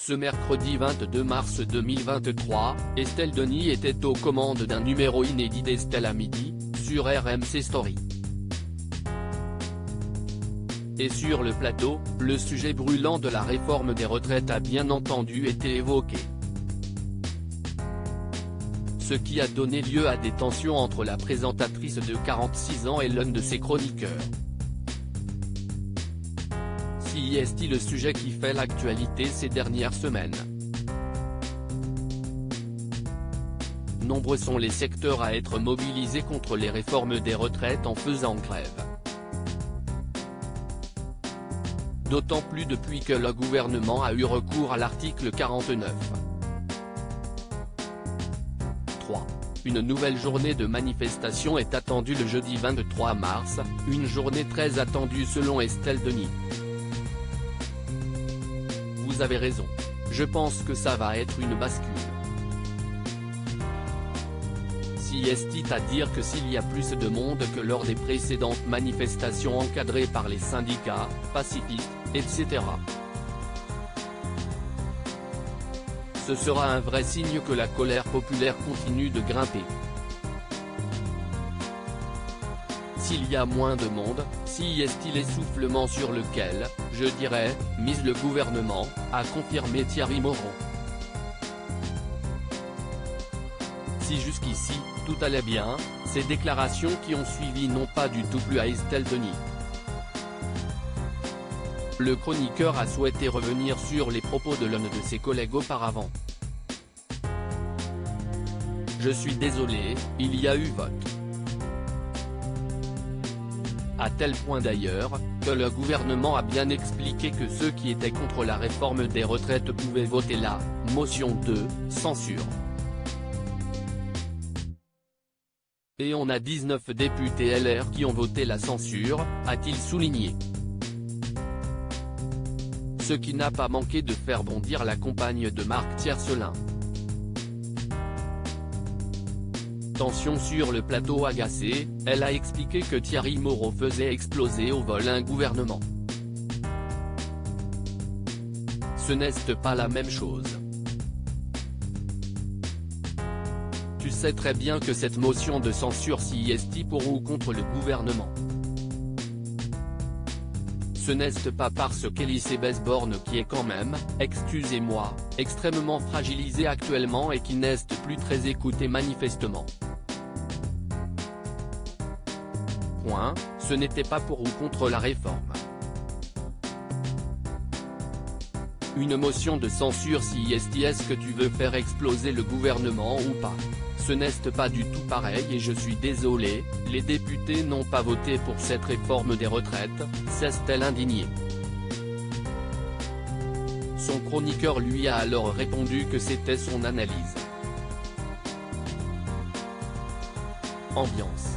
Ce mercredi 22 mars 2023, Estelle Denis était aux commandes d'un numéro inédit d'Estelle à midi, sur RMC Story. Et sur le plateau, le sujet brûlant de la réforme des retraites a bien entendu été évoqué. Ce qui a donné lieu à des tensions entre la présentatrice de 46 ans et l'un de ses chroniqueurs. Si est-il le sujet qui fait l'actualité ces dernières semaines? Nombreux sont les secteurs à être mobilisés contre les réformes des retraites en faisant grève. D'autant plus depuis que le gouvernement a eu recours à l'article 49. 3. Une nouvelle journée de manifestation est attendue le jeudi 23 mars, une journée très attendue selon Estelle Denis. Vous avez raison. Je pense que ça va être une bascule. Si est-il à dire que s'il y a plus de monde que lors des précédentes manifestations encadrées par les syndicats, pacifistes, etc. Ce sera un vrai signe que la colère populaire continue de grimper. S'il y a moins de monde, si est-il essoufflement sur lequel, je dirais, mise le gouvernement, a confirmé Thierry Moreau. Si jusqu'ici, tout allait bien, ces déclarations qui ont suivi n'ont pas du tout plu à Estelle Denis. Le chroniqueur a souhaité revenir sur les propos de l'un de ses collègues auparavant. Je suis désolé, il y a eu vote. À tel point d'ailleurs, que le gouvernement a bien expliqué que ceux qui étaient contre la réforme des retraites pouvaient voter la motion de censure. Et on a 19 députés LR qui ont voté la censure, a-t-il souligné. Ce qui n'a pas manqué de faire bondir la compagne de Marc Tiercelin. Tension sur le plateau agacé, elle a expliqué que Thierry Moreau faisait exploser au vol un gouvernement. Ce n'est pas la même chose. Tu sais très bien que cette motion de censure si est pour ou contre le gouvernement. Ce n'est pas parce qu'Elisabeth Borne qui est quand même, excusez-moi, extrêmement fragilisée actuellement et qui n'est plus très écoutée manifestement. Point, ce n'était pas pour ou contre la réforme. Une motion de censure si est-ce que tu veux faire exploser le gouvernement ou pas? Ce n'est pas du tout pareil et je suis désolé, les députés n'ont pas voté pour cette réforme des retraites, s'est-elle indignée. Son chroniqueur lui a alors répondu que c'était son analyse. Ambiance.